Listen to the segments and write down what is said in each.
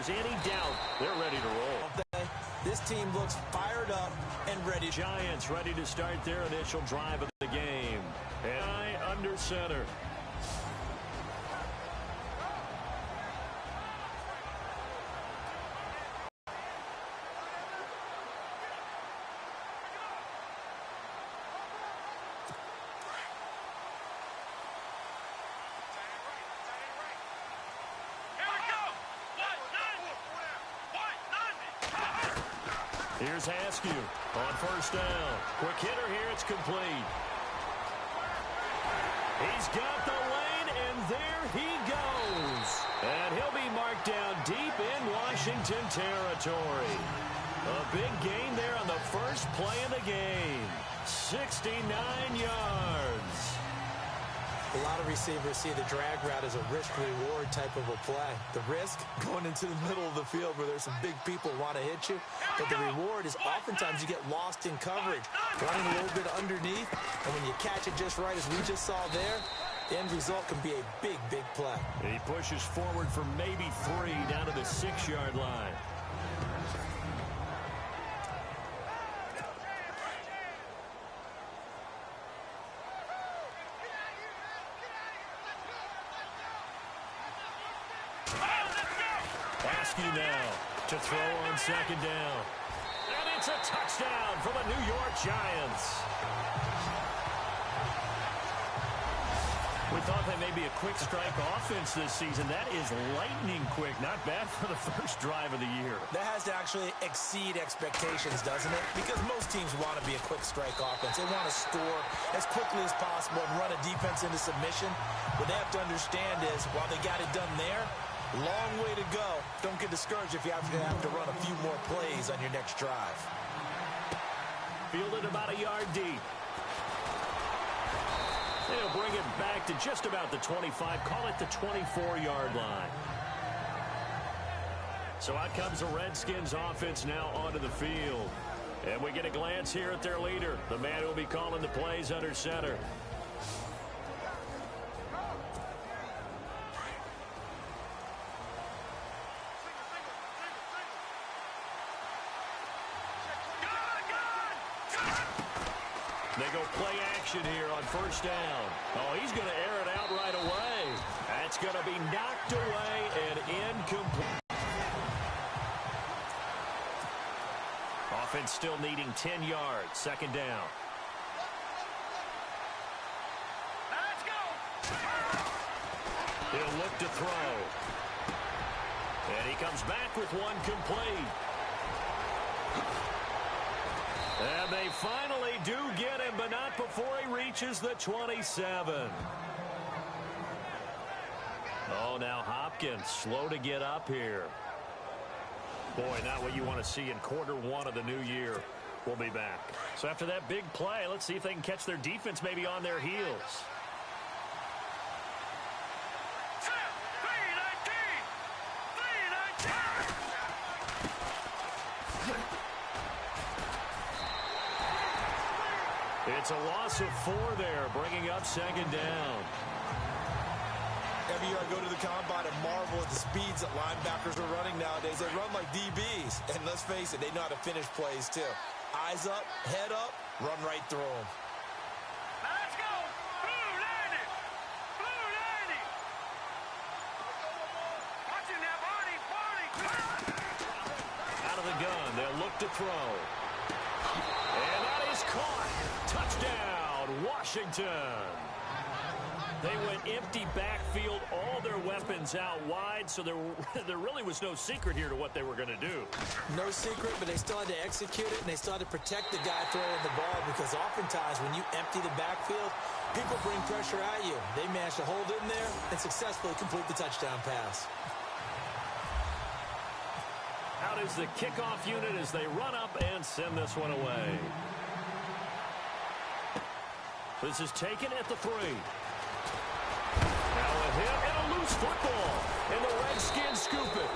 there's any doubt, they're ready to roll. This team looks fired up and ready. Giants ready to start their initial drive of the game. And under center. Here's Askew on first down. Quick hitter here. It's complete. He's got the lane, and there he goes. And he'll be marked down deep in Washington territory. A big gain there on the first play of the game. 69 yards. A lot of receivers see the drag route as a risk-reward type of a play. The risk, going into the middle of the field where there's some big people want to hit you. But the reward is oftentimes you get lost in coverage, running a little bit underneath. And when you catch it just right, as we just saw there, the end result can be a big, big play. He pushes forward for maybe 3 down to the 6-yard line. Now to throw on second down. And it's a touchdown for the New York Giants. We thought that may be a quick strike offense this season. That is lightning quick. Not bad for the first drive of the year. That has to actually exceed expectations, doesn't it? Because most teams want to be a quick strike offense. They want to score as quickly as possible and run a defense into submission. What they have to understand is while they got it done there, long way to go. Don't get discouraged if you have to run a few more plays on your next drive. Fielded about a yard deep. They'll bring it back to just about the 25. Call it the 24-yard line. So out comes the Redskins offense now onto the field. And we get a glance here at their leader, the man who will be calling the plays under center. They go play action here on first down. Oh, he's going to air it out right away. That's going to be knocked away and incomplete. Offense still needing 10 yards. Second down. Let's go. He'll look to throw. And he comes back with one complete. And they finally do get him, but not before he reaches the 27. Oh, now Hopkins slow to get up here. Boy, not what you want to see in quarter one of the new year. We'll be back. So after that big play, let's see if they can catch their defense maybe on their heels. It's a loss of 4 there, bringing up second down. Every year I go to the combine and marvel at the speeds that linebackers are running nowadays. They run like DBs. And let's face it, they know how to finish plays too. Eyes up, head up, run right through them. Let's go! Blue landing! Blue landing! Watching that body! Out of the gun, they'll look to throw. And that is caught. Touchdown, Washington. They went empty backfield, all their weapons out wide, so there really was no secret here to what they were going to do. No secret, but they still had to execute it, and they still had to protect the guy throwing the ball, because oftentimes when you empty the backfield, people bring pressure at you. They managed to hold in there and successfully complete the touchdown pass. Out is the kickoff unit as they run up and send this one away. This is taken at the 3. Now a hit and a loose football. And the Redskins scoop it.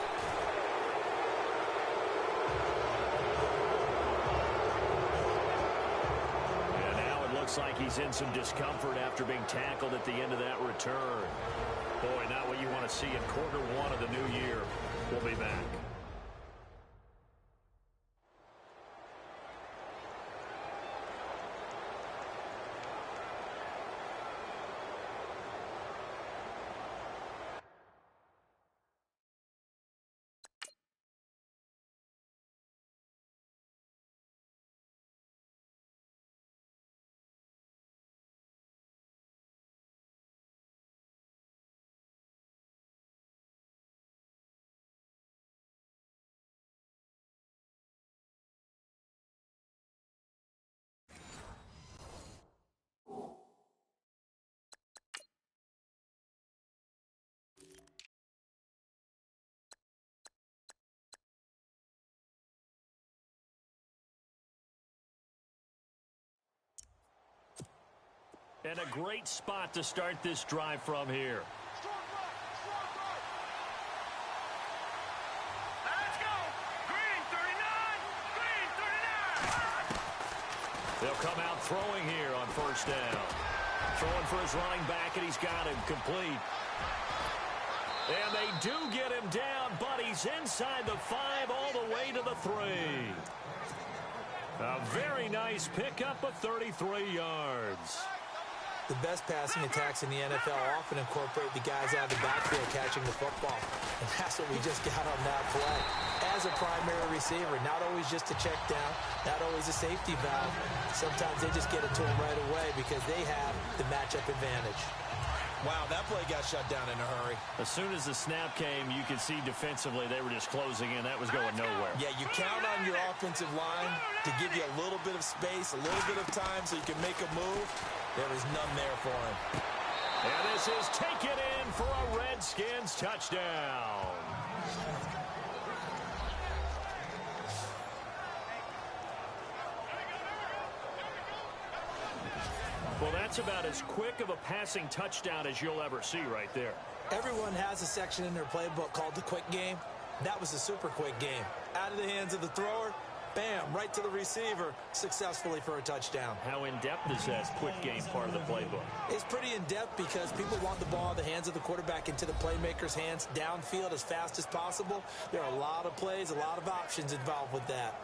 And now it looks like he's in some discomfort after being tackled at the end of that return. Boy, not what you want to see in quarter one of the new year. We'll be back. And a great spot to start this drive from here. Let's go. Green 39. Green 39. They'll come out throwing here on first down. Throwing for his running back, and he's got him complete. And they do get him down, but he's inside the 5 all the way to the 3. A very nice pickup of 33 yards. The best passing attacks in the NFL often incorporate the guys out of the backfield catching the football. And that's what we just got on that play. As a primary receiver, not always just a check down, not always a safety valve. Sometimes they just get it to him right away because they have the matchup advantage. Wow, that play got shut down in a hurry. As soon as the snap came, you could see defensively they were just closing in. That was going nowhere. Yeah, you count on your offensive line to give you a little bit of space, a little bit of time so you can make a move. There was none there for him. And this is taken in for a Redskins touchdown. Well, that's about as quick of a passing touchdown as you'll ever see right there. Everyone has a section in their playbook called the quick game. That was a super quick game. Out of the hands of the thrower, bam, right to the receiver, successfully for a touchdown. How in-depth is that quick game part of the playbook? It's pretty in-depth because people want the ball in the hands of the quarterback into the playmaker's hands downfield as fast as possible. There are a lot of plays, a lot of options involved with that.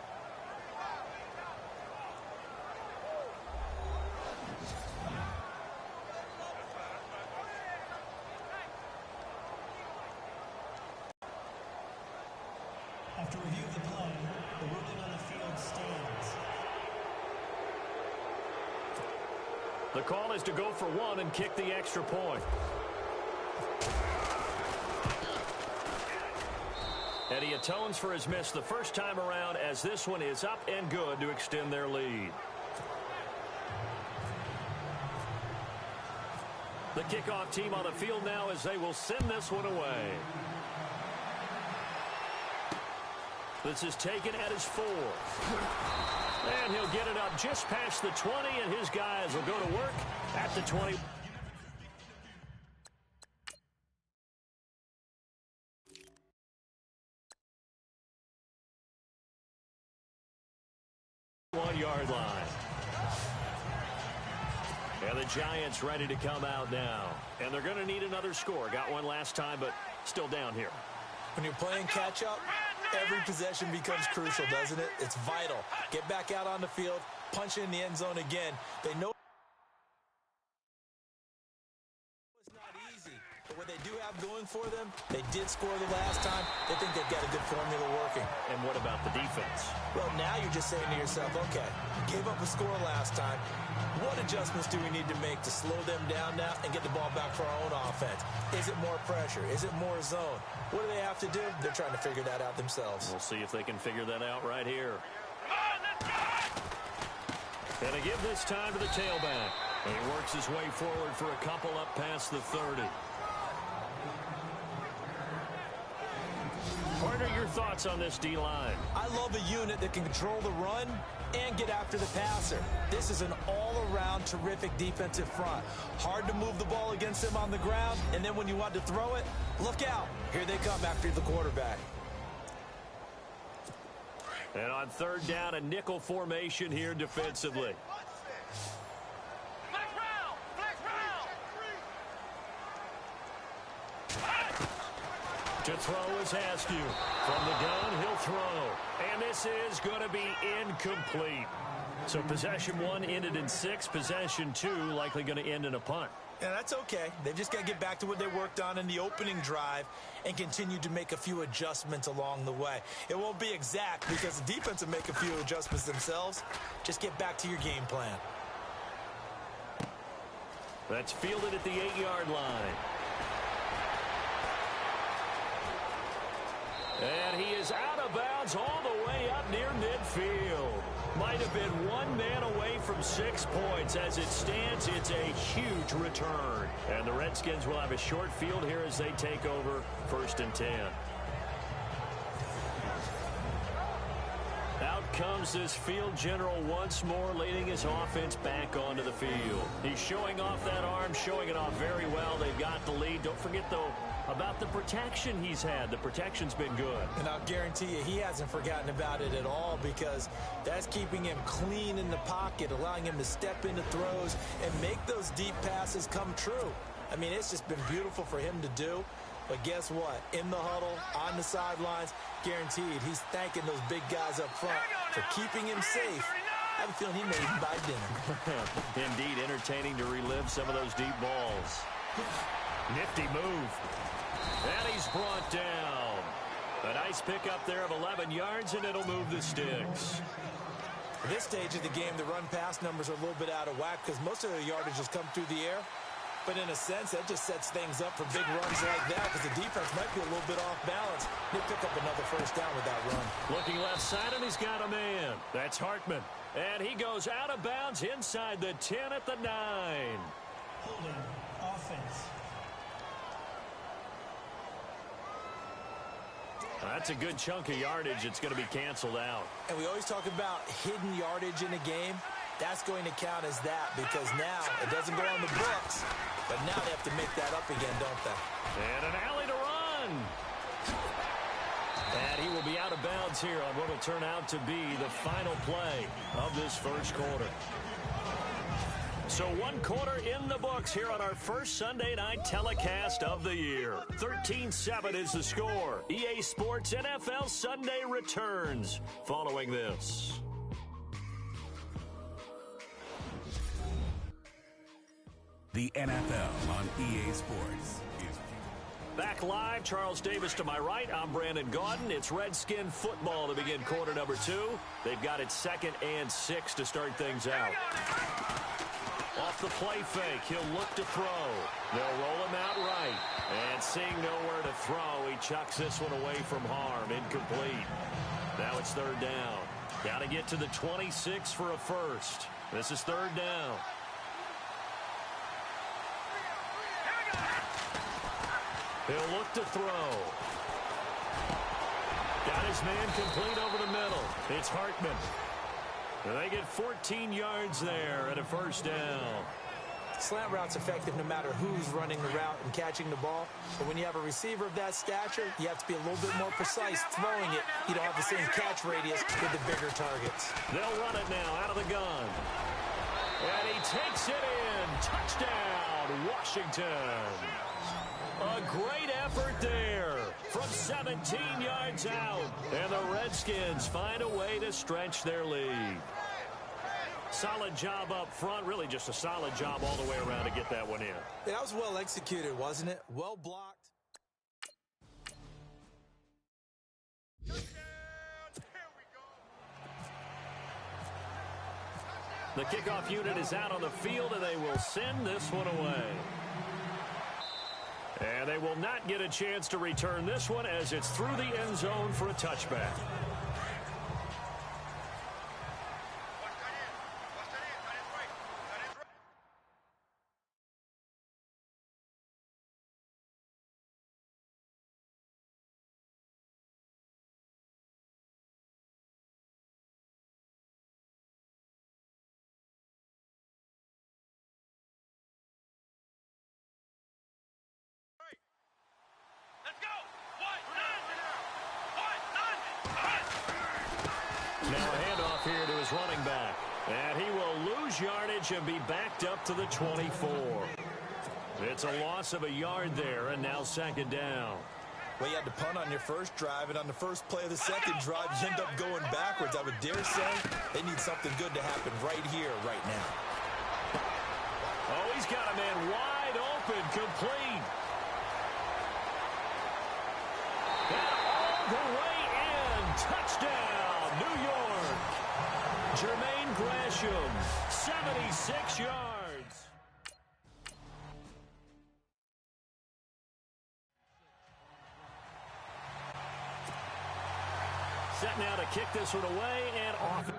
After review of the play, the ruling on the field stands. The call is to go for 1 and kick the extra point. And he atones for his miss the first time around as this one is up and good to extend their lead. The kickoff team on the field now as they will send this one away. This is taken at his 4. And he'll get it up just past the 20, and his guys will go to work at the 20. One-yard line. And the Giants ready to come out now. And they're going to need another score. Got one last time, but still down here. When you're playing catch-up, every possession becomes crucial, doesn't it? It's vital. Get back out on the field, punch in the end zone again. They know it's not easy, but what they do have going for them, they did score the last time. They think they've got a good formula working. And what about the defense? Well, now you're just saying to yourself, okay, gave up a score last time. What adjustments do we need to make to slow them down now and get the ball back for our own offense? Is it more pressure? Is it more zone? What do they have to do? They're trying to figure that out themselves. We'll see if they can figure that out right here. And they give this time to the tailback. And he works his way forward for a couple up past the 30. Partner, your thoughts on this D-line? I love a unit that can control the run and get after the passer. This is an all-around terrific defensive front. Hard to move the ball against them on the ground, and then when you want to throw it, look out. Here they come after the quarterback. And on third down, a nickel formation here defensively. To throw is Askew. From the gun, he'll throw. And this is going to be incomplete. So possession 1 ended in 6. Possession 2 likely going to end in a punt. Yeah, that's okay. They've just got to get back to what they worked on in the opening drive and continue to make a few adjustments along the way. It won't be exact because the defense will make a few adjustments themselves. Just get back to your game plan. That's fielded at the 8-yard line. And he is out of bounds all the way up near midfield. Might have been one man away from 6 points. As it stands, it's a huge return. And the Redskins will have a short field here as they take over 1st and 10. Out comes this field general once more, leading his offense back onto the field. He's showing off that arm, showing it off very well. They've got the lead. Don't forget, though, about the protection he's had. The protection's been good. And I'll guarantee you he hasn't forgotten about it at all because that's keeping him clean in the pocket, allowing him to step into throws and make those deep passes come true. I mean, it's just been beautiful for him to do. But guess what? In the huddle, on the sidelines, guaranteed he's thanking those big guys up front for keeping him safe. I have a feeling he may even buy dinner. Indeed, entertaining to relive some of those deep balls. Nifty move. And he's brought down. A nice pickup there of 11 yards, and it'll move the sticks. At this stage of the game, the run-pass numbers are a little bit out of whack because most of the yardage has come through the air. But in a sense, that just sets things up for big runs like that because the defense might be a little bit off balance. He'll pick up another 1st down with that run. Looking left side, and he's got a man. That's Hartman. And he goes out of bounds inside the 10 at the 9. Holding offense. That's a good chunk of yardage. It's going to be canceled out. And we always talk about hidden yardage in a game. That's going to count as that because now it doesn't go on the books, but now they have to make that up again, don't they? And an alley to run. And he will be out of bounds here on what will turn out to be the final play of this 1st quarter. So 1 quarter in the books here on our first Sunday night telecast of the year. 13-7 is the score. EA Sports NFL Sunday returns following this. The NFL on EA Sports is back live. Charles Davis to my right. I'm Brandon Gaudin. It's Redskin football to begin quarter number 2. They've got it 2nd and 6 to start things out. Off the play fake, he'll look to throw. They'll roll him out right. And seeing nowhere to throw, he chucks this one away from harm. Incomplete. Now it's 3rd down. Got to get to the 26 for a first. This is 3rd down. He'll look to throw. Got his man complete over the middle. It's Hartman. And they get 14 yards there at a 1st down. Slant route's effective no matter who's running the route and catching the ball. But when you have a receiver of that stature, you have to be a little bit more precise throwing it. You don't have the same catch radius with the bigger targets. They'll run it now out of the gun. And he takes it in. Touchdown, Washington. A great effort there from 17 yards out. And the Redskins find a way to stretch their lead. Solid job up front. Really just a solid job all the way around to get that one in. Yeah, that was well executed, wasn't it? Well blocked. The kickoff unit is out on the field, and they will send this one away. And they will not get a chance to return this one as it's through the end zone for a touchback. Now a handoff here to his running back. And he will lose yardage and be backed up to the 24. It's a loss of a yard there, and now 2nd down. Well, you had to punt on your first drive, and on the first play of the second drive, you end up going backwards. I would dare say they need something good to happen right here, right now. Oh, he's got a man wide open, complete. And all the way in. Touchdown, New York. Jermaine Gresham, 76 yards. Set now to kick this one away and off. It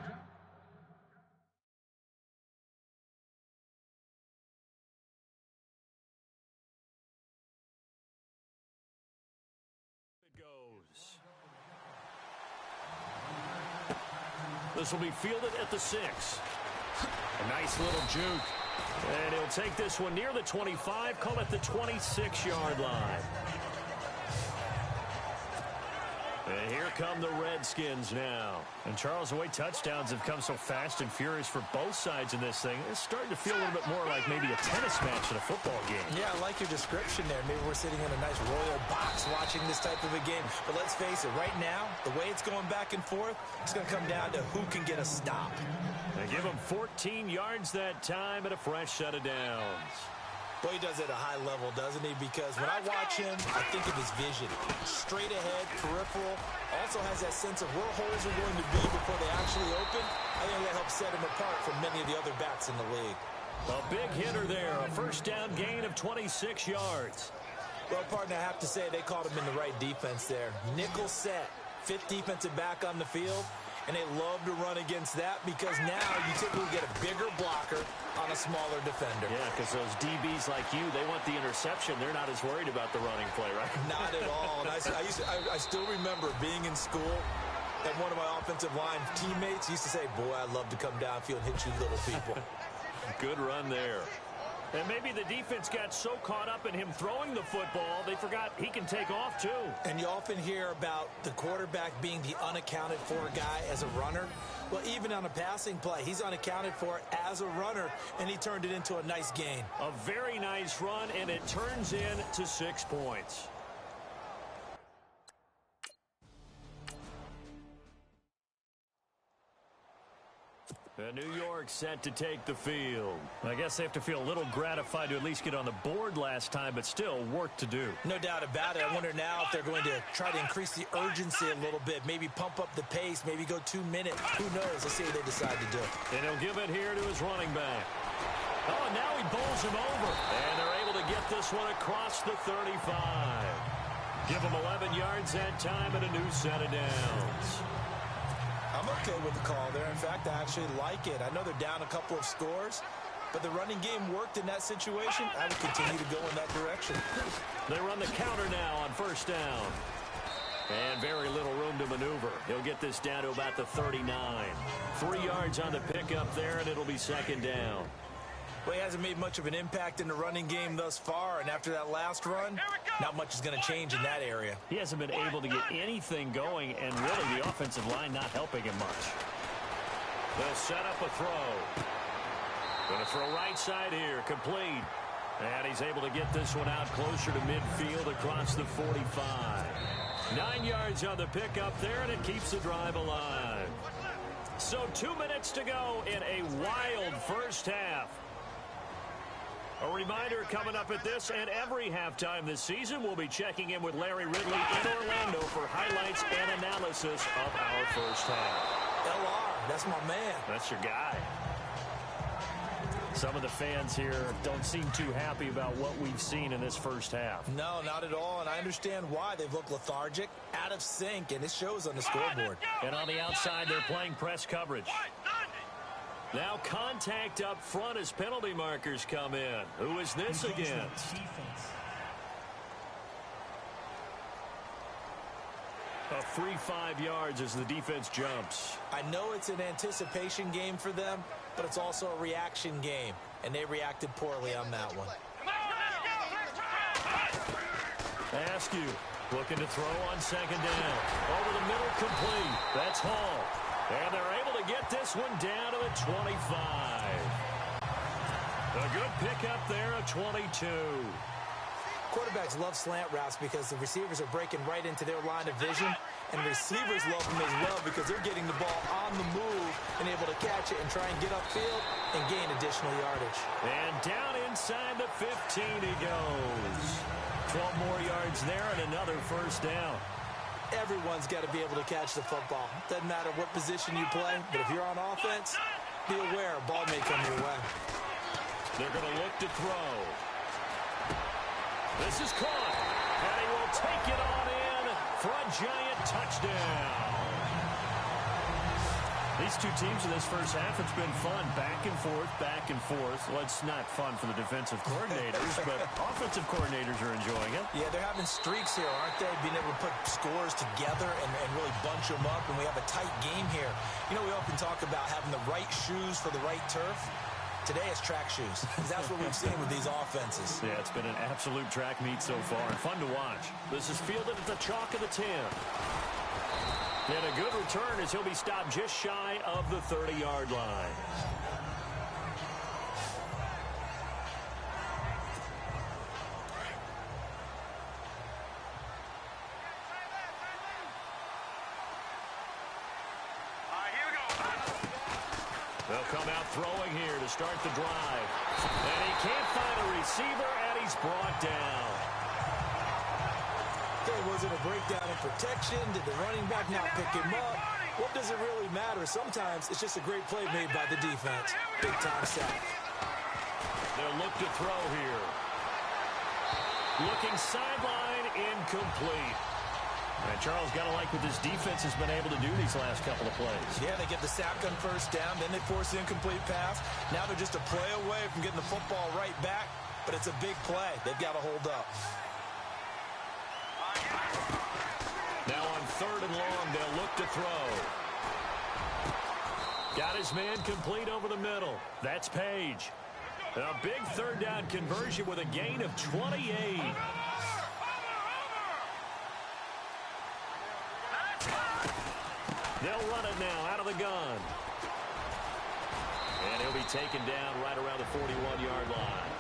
goes. This will be fielded at the 6. A nice little juke. And he'll take this one near the 25, call it the 26-yard line. And here come the Redskins now. And Charles, the way touchdowns have come so fast and furious for both sides in this thing, it's starting to feel a little bit more like maybe a tennis match in a football game. Yeah, I like your description there. Maybe we're sitting in a nice royal box watching this type of a game. But let's face it, right now, the way it's going back and forth, it's going to come down to who can get a stop. They give him 14 yards that time and a fresh set of downs. Boy, he does it at a high level, doesn't he? Because when I watch him, I think of his vision. Straight ahead, peripheral. Also has that sense of where holes are going to be before they actually open. I think that helps set him apart from many of the other backs in the league. A big hitter there. A first down gain of 26 yards. Well, partner, I have to say they called him in the right defense there. Nickel set. Fifth defensive back on the field. And they love to run against that because now you typically get a bigger blocker on a smaller defender. Yeah, because those DBs like you, they want the interception. They're not as worried about the running play, right? Not at all. And I still remember being in school, and one of my offensive line teammates used to say, boy, I'd love to come downfield and hit you little people. Good run there. And maybe the defense got so caught up in him throwing the football, they forgot he can take off too. And you often hear about the quarterback being the unaccounted for guy as a runner. Well, even on a passing play, he's unaccounted for as a runner, and he turned it into a nice gain. A very nice run, and it turns into 6 points. New York set to take the field. I guess they have to feel a little gratified to at least get on the board last time, but still work to do. No doubt about it. I wonder now if they're going to try to increase the urgency a little bit, maybe pump up the pace, maybe go 2 minutes. Who knows? Let's see what they decide to do. And he'll give it here to his running back. Oh, and now he bowls him over. And they're able to get this one across the 35. Give him 11 yards that time and a new set of downs. I'm okay with the call there. In fact, I actually like it. I know they're down a couple of scores, but the running game worked in that situation. I would continue to go in that direction. They run the counter now on first down. And very little room to maneuver. He'll get this down to about the 39. 3 yards on the pickup there, and it'll be second down. Well, he hasn't made much of an impact in the running game thus far, and after that last run, not much is going to change in that area. He hasn't been able to get anything going, and really the offensive line not helping him much. They'll set up a throw. Going to throw right side here, complete. And he's able to get this one out closer to midfield across the 45. 9 yards on the pickup there, and it keeps the drive alive. So 2 minutes to go in a wild first half. A reminder coming up at this and every halftime this season, we'll be checking in with Larry Ridley in Orlando for highlights and analysis of our first half. LR, that's my man. That's your guy. Some of the fans here don't seem too happy about what we've seen in this first half. No, not at all, and I understand why. They've looked lethargic, out of sync, and it shows on the scoreboard. And on the outside, they're playing press coverage. Now contact up front as penalty markers come in. Who is this against? A free 5 yards as the defense jumps. I know it's an anticipation game for them, but it's also a reaction game, and they reacted poorly on that one. Askew looking to throw on second down. Over the middle, complete. That's Hall. And they're able to get this one down to the 25. A good pickup there, a 22. Quarterbacks love slant routes because the receivers are breaking right into their line of vision, and receivers love them as well because they're getting the ball on the move and able to catch it and try and get upfield and gain additional yardage. And down inside the 15 he goes. 12 more yards there and another first down. Everyone's got to be able to catch the football. Doesn't matter what position you play, but if you're on offense, be aware a ball may come your way. They're going to look to throw. This is caught, and he will take it on in for a giant touchdown. These two teams in this first half, it's been fun. Back and forth, back and forth. Well, it's not fun for the defensive coordinators, but offensive coordinators are enjoying it. Yeah, they're having streaks here, aren't they? Being able to put scores together and really bunch them up, and we have a tight game here. You know, we often talk about having the right shoes for the right turf. Today it's track shoes. That's what we've seen with these offenses. Yeah, it's been an absolute track meet so far, and fun to watch. This is fielded at the chalk of the 10. And a good return as he'll be stopped just shy of the 30-yard line. They'll come out throwing here to start the drive. And he can't find a receiver, and he's brought down. Was it a breakdown in protection? Did the running back not pick him up? What does it really matter? Sometimes it's just a great play made by the defense. Big-time sack. They'll look to throw here. Looking sideline, incomplete. And Charles, got to like what this defense has been able to do these last couple of plays. Yeah, they get the sack on first down, then they force the incomplete pass. Now they're just a play away from getting the football right back, but it's a big play. They've got to hold up. Now on 3rd and long, they'll look to throw. Got his man complete over the middle. That's Page. A big 3rd down conversion with a gain of 28. They'll run it now out of the gun. And he'll be taken down right around the 41-yard line.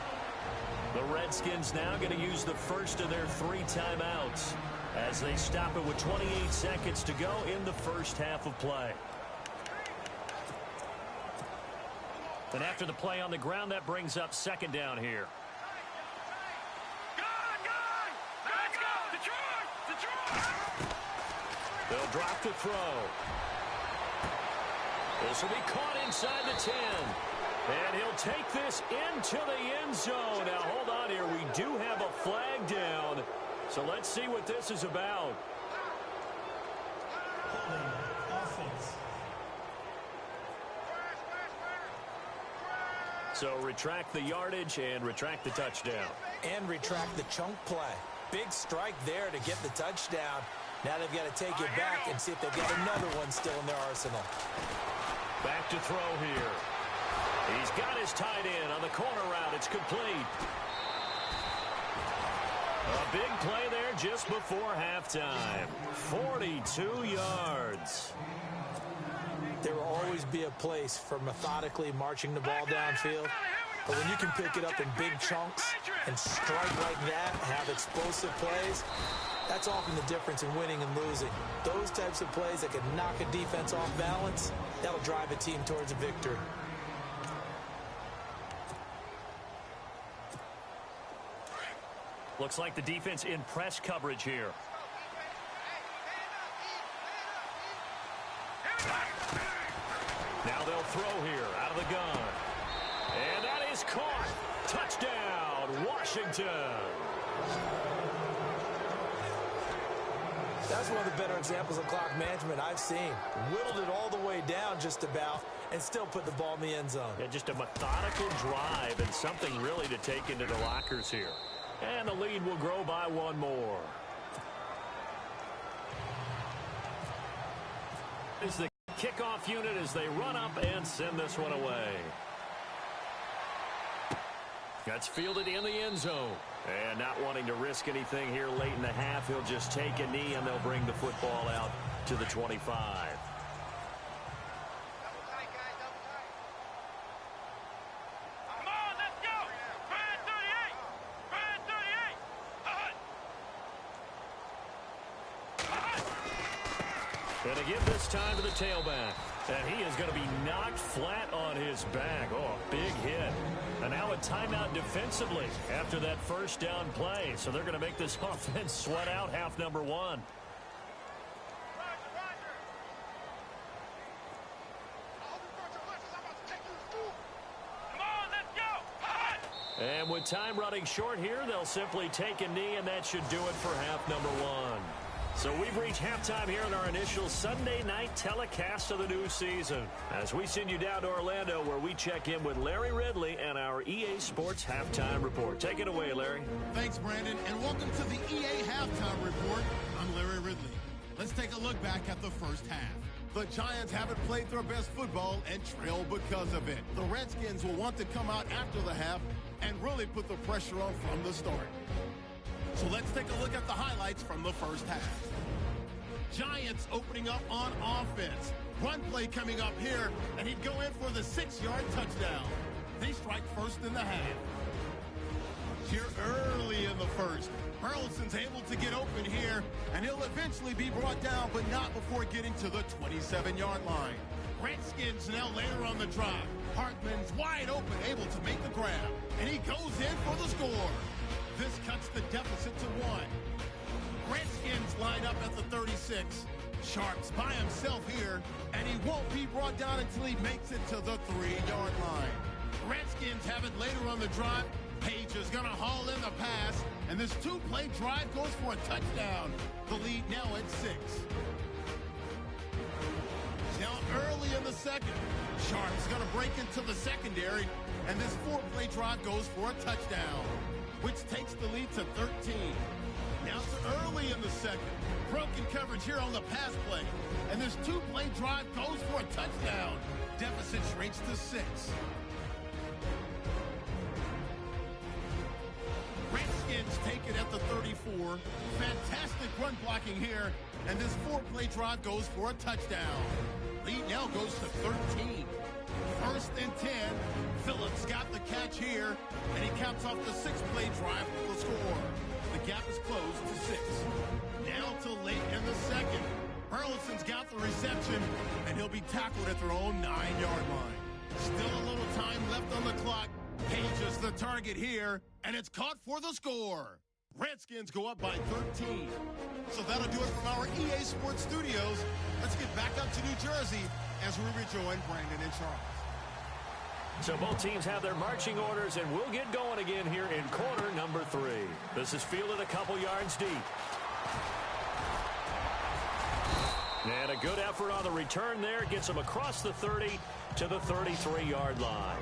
The Redskins now going to use the first of their 3 timeouts as they stop it with 28 seconds to go in the first half of play. And after the play on the ground, that brings up 2nd down here. They'll drop to throw. This will be caught inside the 10. And he'll take this into the end zone. Now, hold on here. We do have a flag down. So let's see what this is about. Holding offense. So retract the yardage and retract the touchdown. And retract the chunk play. Big strike there to get the touchdown. Now they've got to take it back and see if they've got another one still in their arsenal. Back to throw here. He's got his tight end on the corner route. It's complete. A big play there just before halftime. 42 yards. There will always be a place for methodically marching the ball downfield. But when you can pick it up in big chunks and strike like that, have explosive plays, that's often the difference in winning and losing. Those types of plays that can knock a defense off balance, that'll drive a team towards a victory. Looks like the defense in press coverage here. Now they'll throw here out of the gun. And that is caught. Touchdown, Washington. That's one of the better examples of clock management I've seen. Whittled it all the way down just about and still put the ball in the end zone. Yeah, just a methodical drive and something really to take into the lockers here. And the lead will grow by 1 more. Is the kickoff unit as they run up and send this one away. That's fielded in the end zone. And not wanting to risk anything here late in the half, he'll just take a knee and they'll bring the football out to the 25. And to give this time to the tailback. And he is going to be knocked flat on his back. Oh, big hit. And now a timeout defensively after that first down play. So they're going to make this offense sweat out half number one. And with time running short here, they'll simply take a knee, and that should do it for half number one. So we've reached halftime here in our initial Sunday night telecast of the new season. As we send you down to Orlando, where we check in with Larry Ridley and our EA Sports Halftime Report. Take it away, Larry. Thanks, Brandon, and welcome to the EA Halftime Report. I'm Larry Ridley. Let's take a look back at the first half. The Giants haven't played their best football and trail because of it. The Redskins will want to come out after the half and really put the pressure on from the start. So let's take a look at the highlights from the first half. Giants opening up on offense. Run play coming up here, and he'd go in for the 6-yard touchdown. They strike first in the half. Here early in the first, Burleson's able to get open here, and he'll eventually be brought down, but not before getting to the 27-yard line. Redskins now later on the drive. Hartman's wide open, able to make the grab, and he goes in for the score. This cuts the deficit to 1. Redskins line up at the 36. Sharps by himself here, and he won't be brought down until he makes it to the 3-yard line. Redskins have it later on the drive. Page is going to haul in the pass, and this 2-play drive goes for a touchdown. The lead now at 6. Now early in the second, Sharp's going to break into the secondary, and this 4-play drive goes for a touchdown, which takes the lead to 13. Now it's early in the second. Broken coverage here on the pass play, and this 2-play drive goes for a touchdown. Deficit shrinks to 6. Redskins take it at the 34. Fantastic run blocking here, and this 4-play drive goes for a touchdown. Lead now goes to 13. First and 10. Phillips got the catch here, and he caps off the 6-play drive with the score. The gap is closed to 6. Now till late in the second. Burleson's got the reception, and he'll be tackled at their own 9-yard line. Still a little time left on the clock. Page is the target here, and it's caught for the score. Redskins go up by 13. So that'll do it from our EA Sports Studios. Let's get back up to New Jersey as we rejoin Brandon and Charles. So both teams have their marching orders, and we'll get going again here in quarter number 3. This is fielded a couple yards deep. And a good effort on the return there. Gets him across the 30 to the 33-yard line.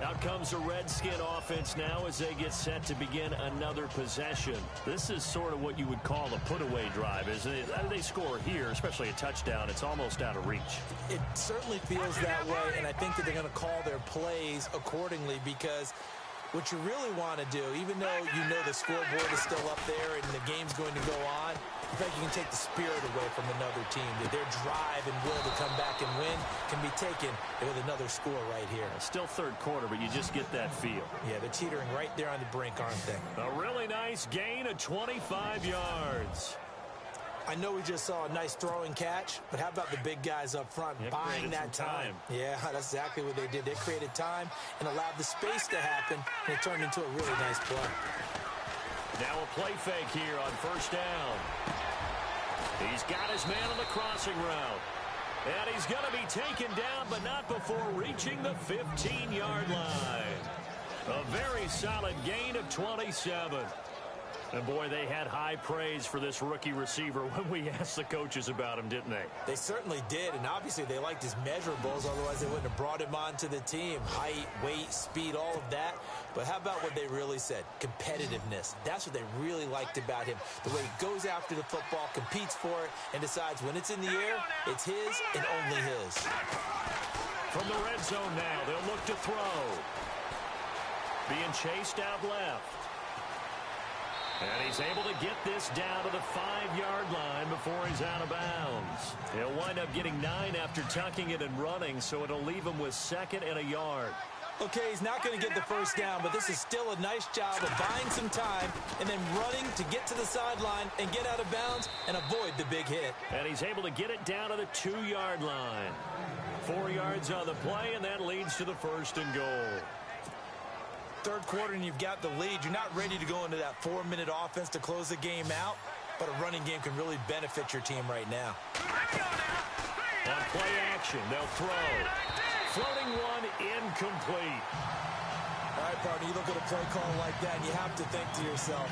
Out comes the Redskin offense now as they get set to begin another possession. This is sort of what you would call a put-away drive, isn't it? They score here, especially a touchdown. It's almost out of reach. It certainly feels that way, and I think that they're going to call their plays accordingly, because what you really want to do, even though you know the scoreboard is still up there and the game's going to go on, in fact, you can take the spirit away from another team. Their drive and will to come back and win can be taken with another score right here. Still third quarter, but you just get that feel. Yeah, they're teetering right there on the brink, aren't they? A really nice gain of 25 yards. I know we just saw a nice throwing catch, but how about the big guys up front buying that time? Yeah, that's exactly what they did. They created time and allowed the space to happen, and it turned into a really nice play. Now a play fake here on first down. He's got his man on the crossing route. And he's going to be taken down, but not before reaching the 15-yard line. A very solid gain of 27. And, boy, they had high praise for this rookie receiver when we asked the coaches about him, didn't they? They certainly did, and obviously they liked his measurables, otherwise they wouldn't have brought him onto the team. Height, weight, speed, all of that. But how about what they really said? Competitiveness. That's what they really liked about him. The way he goes after the football, competes for it, and decides when it's in the air, it's his and only his. From the red zone now, they'll look to throw. Being chased out left. And he's able to get this down to the 5-yard line before he's out of bounds. He'll wind up getting 9 after tucking it and running, so it'll leave him with 2nd and a yard. Okay, he's not going to get the first down, but this is still a nice job of buying some time and then running to get to the sideline and get out of bounds and avoid the big hit. And he's able to get it down to the 2-yard line. 4 yards on the play, and that leads to the 1st and goal. Third quarter and you've got the lead. You're not ready to go into that 4-minute offense to close the game out, but a running game can really benefit your team right now. On play action, they'll throw. Floating one, incomplete. All right, partner, you look at a play call like that, and you have to think to yourself,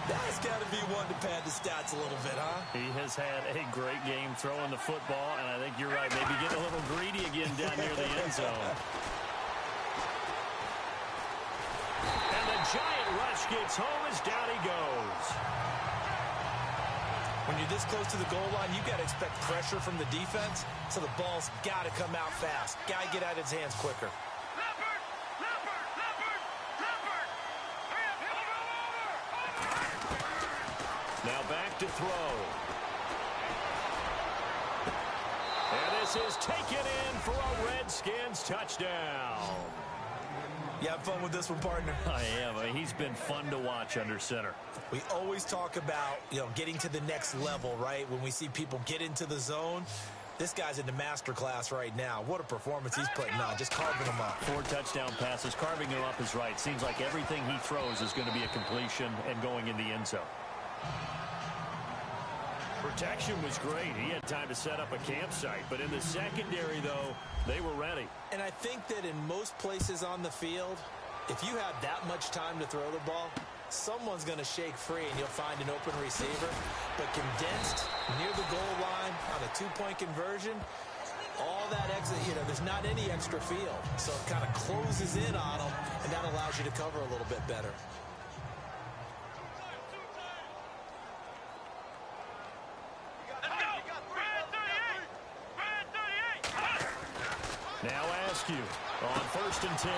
that's got to be one to pad the stats a little bit, huh? He has had a great game throwing the football, and I think you're right. Maybe getting a little greedy again down near the end zone. And the giant rush gets home as down he goes. When you're this close to the goal line, you've got to expect pressure from the defense, so the ball's got to come out fast. Got to get out of his hands quicker. Now back to throw. And this is taken in for a Redskins touchdown. You have fun with this one, partner? I am. I mean, he's been fun to watch under center. We always talk about, getting to the next level, right? When we see people get into the zone, this guy's in the master class right now. What a performance he's putting on, just carving them up. 4 touchdown passes. Carving them up is right. Seems like everything he throws is going to be a completion and going in the end zone. Protection was great. He had time to set up a campsite. But in the secondary, though, they were ready. And I think that in most places on the field, if you have that much time to throw the ball, someone's going to shake free and you'll find an open receiver. But condensed near the goal line on a 2-point conversion, all that exit, there's not any extra field. So it kind of closes in on them, and that allows you to cover a little bit better. Now Askew on 1st and 10.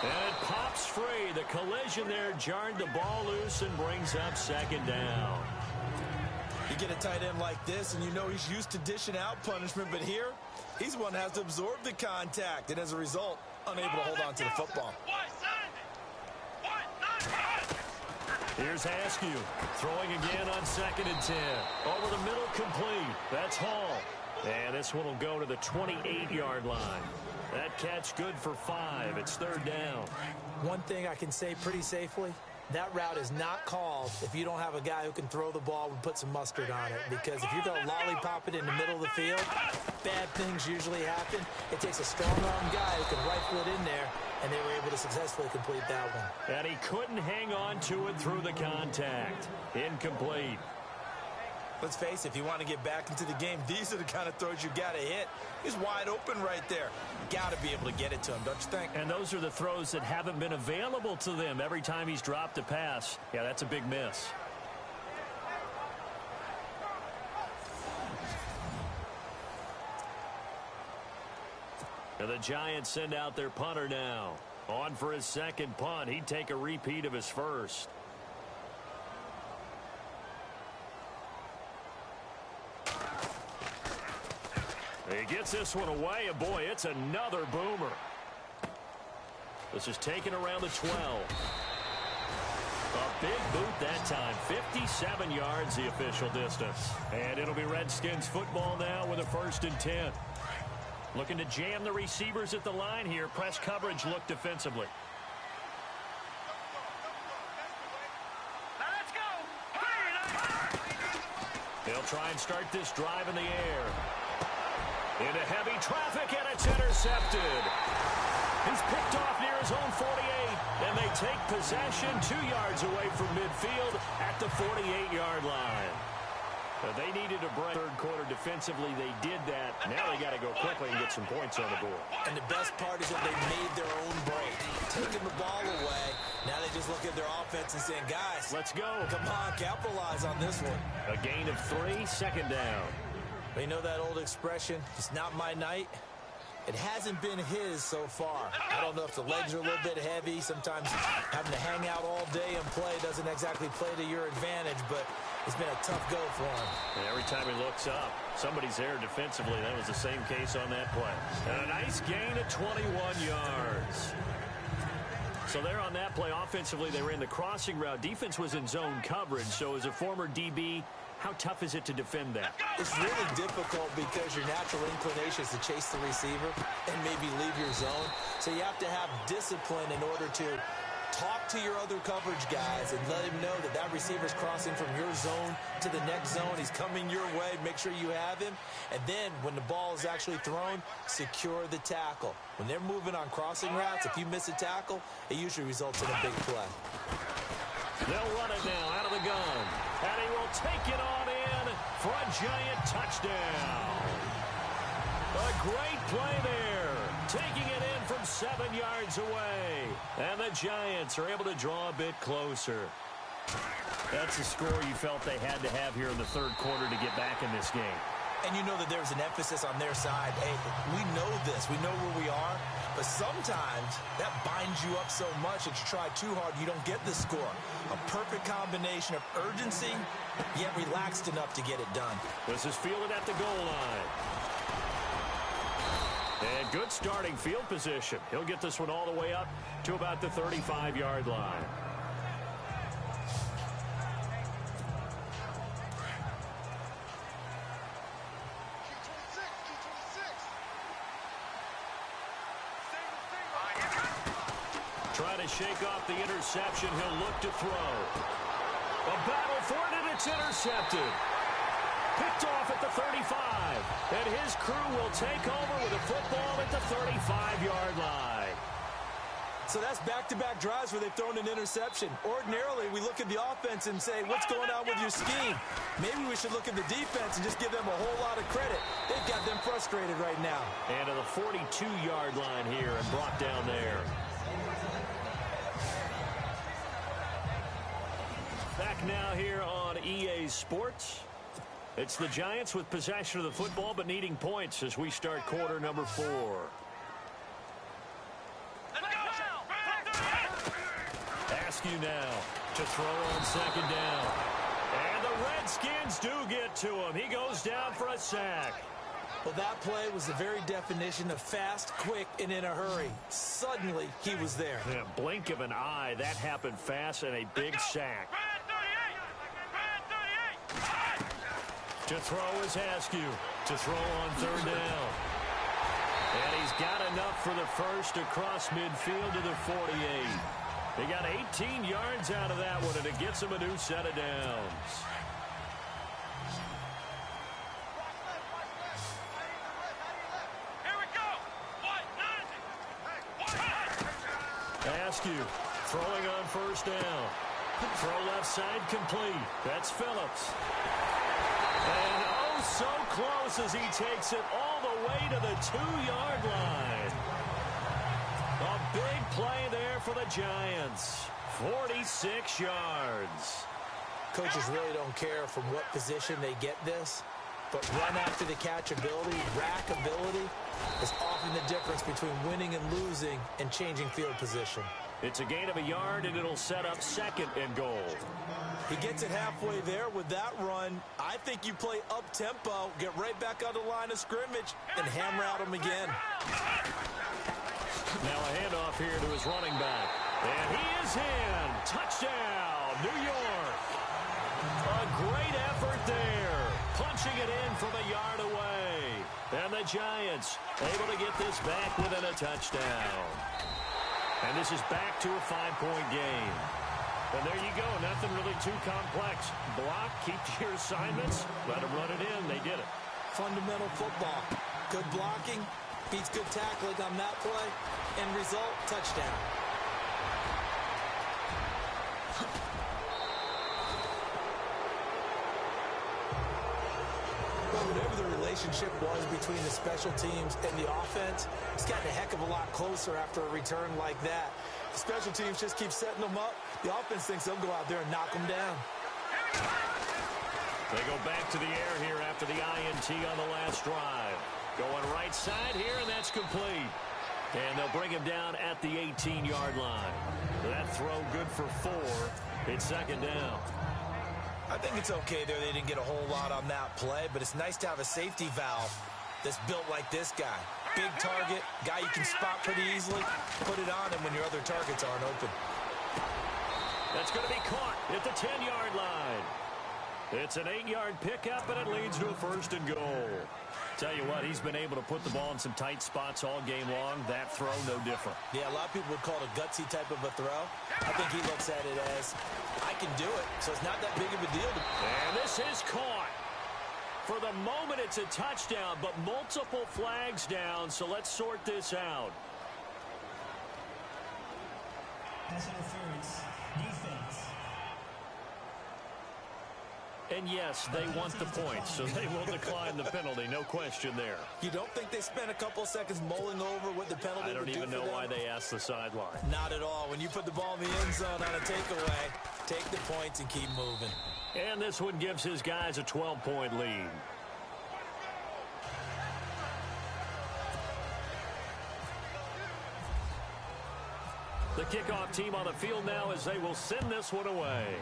And it pops free. The collision there jarred the ball loose and brings up 2nd down. You get a tight end like this, and you know he's used to dishing out punishment, but here, he's one that has to absorb the contact, and as a result, unable to hold on to the football. Here's Askew throwing again on 2nd and 10. Over the middle, complete. That's Hall. And this one will go to the 28-yard line. That catch good for 5. It's 3rd down. One thing I can say pretty safely, that route is not called if you don't have a guy who can throw the ball and put some mustard on it. Because if you're going to lollipop it in the middle of the field, bad things usually happen. It takes a strong-arm guy who can rifle it in there, and they were able to successfully complete that one. And he couldn't hang on to it through the contact. Incomplete. Let's face it, if you want to get back into the game, these are the kind of throws you got to hit. He's wide open right there. Got to be able to get it to him, don't you think? And those are the throws that haven't been available to them every time he's dropped a pass. Yeah, that's a big miss. And the Giants send out their punter now. On for his 2nd punt. He'd take a repeat of his 1st. He gets this one away, and boy, it's another boomer. This is taken around the 12. A big boot that time. 57 yards, the official distance. And it'll be Redskins football now with a 1st and 10. Looking to jam the receivers at the line here. Press coverage look defensively. They'll try and start this drive in the air. Into heavy traffic, and it's intercepted. He's picked off near his own 48, and they take possession 2 yards away from midfield at the 48-yard line. They needed a break. 3rd quarter defensively, they did that. Now they got to go quickly and get some points on the board. And the best part is that they made their own break. Taking the ball away, now they just look at their offense and saying, guys, let's go. Come on, capitalize on this one. A gain of 3, 2nd down. You know that old expression, it's not my night? It hasn't been his so far. I don't know if the legs are a little bit heavy. Sometimes having to hang out all day and play doesn't exactly play to your advantage, but it's been a tough go for him. And every time he looks up, somebody's there defensively. That was the same case on that play. And a nice gain of 21 yards. So there on that play, offensively, they ran the crossing route. Defense was in zone coverage. So as a former DB, how tough is it to defend that? It's really difficult because your natural inclination is to chase the receiver and maybe leave your zone. So you have to have discipline in order to talk to your other coverage guys and let him know that that receiver's crossing from your zone to the next zone. He's coming your way. Make sure you have him. And then when the ball is actually thrown, secure the tackle. When they're moving on crossing routes, if you miss a tackle, it usually results in a big play. They'll run it now out of the gun. And he will take it on in for a giant touchdown. A great play there. Taking it in from 7 yards away. And the Giants are able to draw a bit closer. That's a score you felt they had to have here in the third quarter to get back in this game. And you know that there's an emphasis on their side. Hey, we know this. We know where we are. But sometimes that binds you up so much that you try too hard, you don't get the score. A perfect combination of urgency, yet relaxed enough to get it done. This is fielded at the goal line. And good starting field position. He'll get this one all the way up to about the 35-yard line. Trying to shake off the interception. He'll look to throw. A battle for it, and it's intercepted. Picked off at the 35. And his crew will take over with a football at the 35-yard line. So that's back-to-back drives where they've thrown an interception. Ordinarily, we look at the offense and say, what's going on with your scheme? Maybe we should look at the defense and just give them a whole lot of credit. They've got them frustrated right now. And to the 42-yard line here and brought down there. Back now here on EA Sports. It's the Giants with possession of the football but needing points as we start quarter number 4. Askew now to throw on second down. And the Redskins do get to him. He goes down for a sack. Well, that play was the very definition of fast, quick, and in a hurry. Suddenly, he was there. In a blink of an eye, that happened fast and a big sack. To throw is Askew. To throw on third down. And he's got enough for the first across midfield to the 48. They got 18 yards out of that one, and it gets him a new set of downs. Askew throwing on first down. Throw left side complete. That's Phillips. And oh, so close as he takes it all the way to the 2-yard line. A big play there for the Giants. 46 yards. Coaches really don't care from what position they get this, but run after the catch ability, rack ability, is often the difference between winning and losing and changing field position. It's a gain of a yard, and it'll set up second and goal. He gets it halfway there with that run. I think you play up-tempo, get right back on the line of scrimmage, and hammer at him again. Now a handoff here to his running back. And he is in. Touchdown, New York. A great effort there. Punching it in from a yard away. And the Giants able to get this back within a touchdown. And this is back to a 5-point game. And there you go. Nothing really too complex. Block, keep to your assignments, let them run it in. They did it. Fundamental football. Good blocking beats good tackling on that play. End result, touchdown. Well, whatever the relationship was between the special teams and the offense, it's gotten a heck of a lot closer after a return like that. The special teams just keep setting them up. The offense thinks they'll go out there and knock them down. They go back to the air here after the INT on the last drive. Going right side here, and that's complete. And they'll bring him down at the 18-yard line. That throw good for 4. It's second down. I think it's okay there. They didn't get a whole lot on that play, but it's nice to have a safety valve that's built like this guy. Big target, guy you can spot pretty easily. Put it on him when your other targets aren't open. That's going to be caught at the 10-yard line. It's an 8-yard pickup, and it leads to a 1st and goal. Tell you what, he's been able to put the ball in some tight spots all game long. That throw, no different. Yeah, a lot of people would call it a gutsy type of a throw. I think he looks at it as, I can do it, so it's not that big of a deal. And this is caught. For the moment, it's a touchdown, but multiple flags down, so let's sort this out. Pass interference. Defense. And yes, they want the points, so they will decline the penalty. No question there. You don't think they spent a couple seconds mulling over what the penalty would do? I don't even know why they asked the sideline. Not at all. When you put the ball in the end zone on a takeaway, take the points and keep moving. And this one gives his guys a 12-point lead. The kickoff team on the field now as they will send this one away.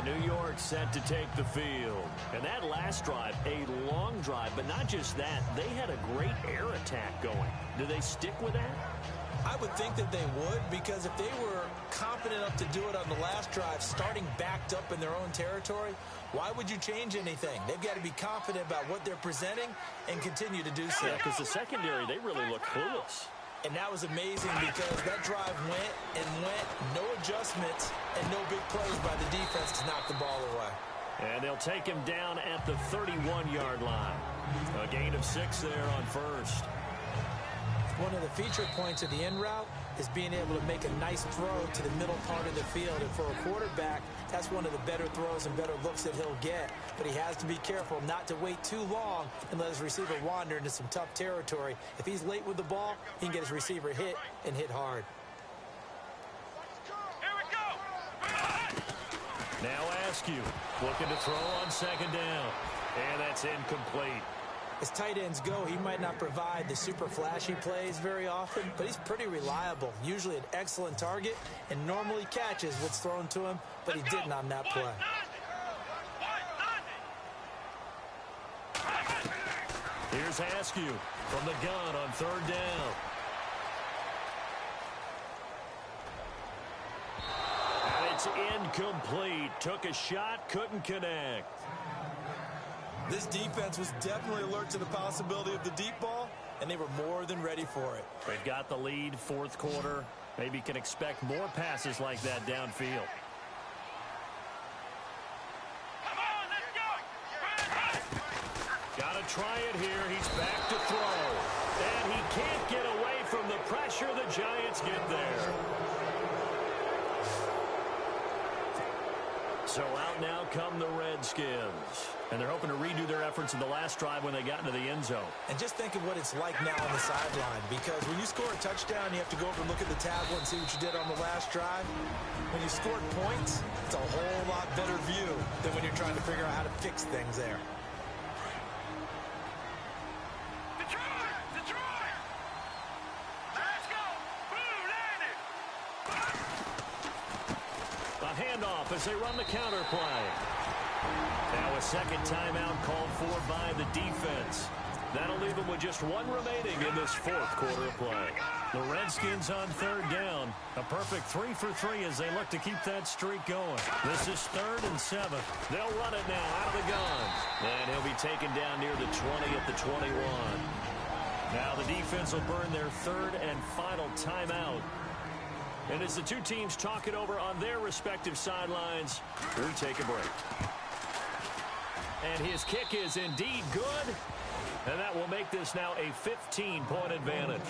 New York set to take the field. And that last drive, a long drive, but not just that. They had a great air attack going. Do they stick with that? I would think that they would, because if they were confident enough to do it on the last drive, starting backed up in their own territory, why would you change anything? They've got to be confident about what they're presenting and continue to do so. Yeah, because the secondary, they really look clueless. And that was amazing because that drive went and went, no adjustments, and no big plays by the defense to knock the ball away. And they'll take him down at the 31-yard line. A gain of 6 there on first. One of the feature points of the in route is being able to make a nice throw to the middle part of the field. And for a quarterback, that's one of the better throws and better looks that he'll get. But he has to be careful not to wait too long and let his receiver wander into some tough territory. If he's late with the ball, he can get his receiver hit and hit hard. Here we go. Now Askew looking to throw on 2nd down. And that's incomplete. As tight ends go, he might not provide the super flashy plays very often, but he's pretty reliable. Usually an excellent target and normally catches what's thrown to him, but he didn't on that play. Here's Askew from the gun on 3rd down. And it's incomplete. Took a shot, couldn't connect. This defense was definitely alert to the possibility of the deep ball, and they were more than ready for it. They've got the lead, 4th quarter. Maybe can expect more passes like that downfield. Come on, let's go. Got to try it here. He's back to throw. And he can't get away from the pressure. The Giants get there. So out now come the Redskins. And they're hoping to redo their efforts in the last drive when they got into the end zone. And just think of what it's like now on the sideline, because when you score a touchdown, you have to go over and look at the tablet and see what you did on the last drive. When you scored points, it's a whole lot better view than when you're trying to figure out how to fix things there. Detroit! Detroit! Let's go! Blue landed! A handoff as they run the counter play. Now a 2nd timeout called for by the defense. That'll leave them with just 1 remaining in this 4th quarter of play. The Redskins on 3rd down. A perfect 3 for 3 as they look to keep that streak going. This is 3rd and 7. They'll run it now out of the gun. And he'll be taken down near the 20 at the 21. Now the defense will burn their 3rd and final timeout. And as the two teams talk it over on their respective sidelines, we take a break. And his kick is indeed good. And that will make this now a 15-point advantage.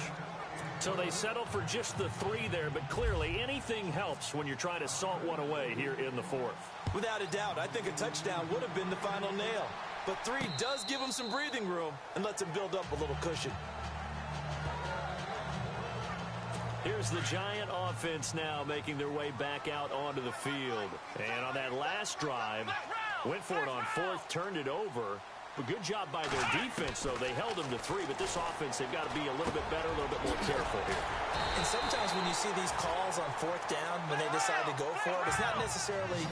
So they settle for just the 3 there, but clearly anything helps when you're trying to salt one away here in the 4th. Without a doubt, I think a touchdown would have been the final nail. But 3 does give them some breathing room and lets them build up a little cushion. Here's the Giant offense now making their way back out onto the field. And on that last drive, went for it on 4th, turned it over. But good job by their defense, though. They held them to 3, but this offense, they've got to be a little bit better, a little bit more careful here. And sometimes when you see these calls on fourth down, when they decide to go for it, it's not necessarily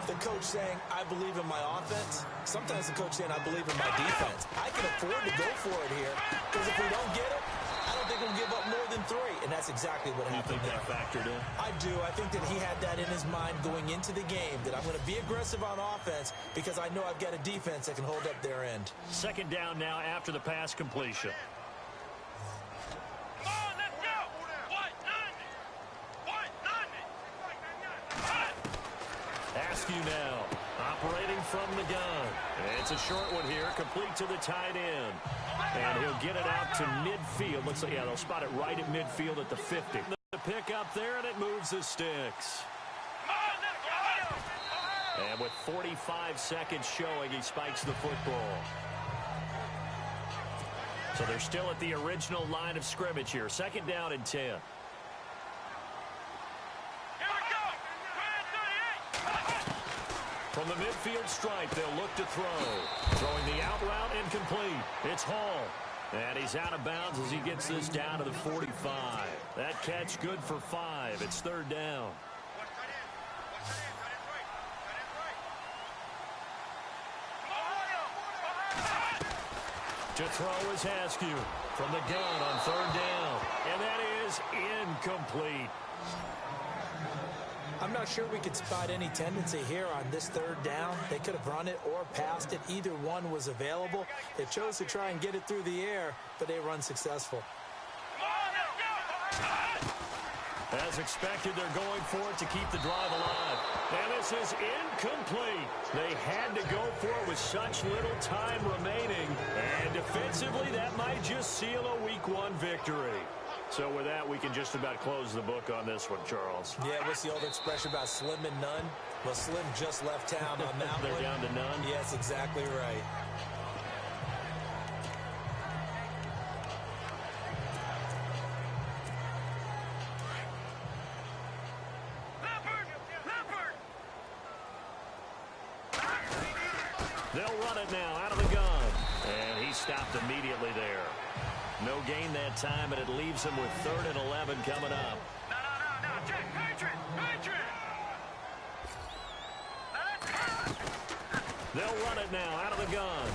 the coach saying, I believe in my offense. Sometimes the coach saying, I believe in my defense. I can afford to go for it here because if we don't get it, I don't think we'll give up more than 3. And that's exactly what happened there. You think that factored in? I do. I think that he had that in his mind going into the game, that I'm going to be aggressive on offense because I know I've got a defense that can hold up their end. Second down now after the pass completion. Askew now, operating from the gun. It's a short one here, complete to the tight end. And he'll get it out to midfield. Looks like, yeah, they'll spot it right at midfield at the 50. The pick up there, and it moves the sticks. And with 45 seconds showing, he spikes the football. So they're still at the original line of scrimmage here. Second down and 10. From the midfield stripe, they'll look to throw. Throwing the out route incomplete. It's Hall. And he's out of bounds as he gets this down to the 45. That catch good for 5. It's third down. To throw is Askew from the gun on third down. And that is incomplete. I'm not sure we could spot any tendency here on this third down. They could have run it or passed it. Either one was available. They chose to try and get it through the air, but they were unsuccessful. As expected, they're going for it to keep the drive alive. And this is incomplete. They had to go for it with such little time remaining. And defensively, that might just seal a Week 1 victory. So with that, we can just about close the book on this one, Charles. Yeah, what's the old expression about slim and none? Well, Slim just left town on that They're one. down to none? Yes, exactly right. They'll run it now out of the gun. And he stopped immediately there. No gain that time, and it leaves him with 3rd and 11 coming up. No, Jack, Patriot! They'll run it now out of the gun.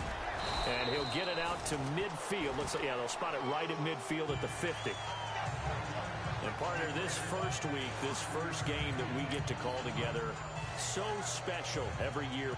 And he'll get it out to midfield. Looks like, yeah, they'll spot it right at midfield at the 50. And partner, this first week, this first game that we get to call together, so special every year.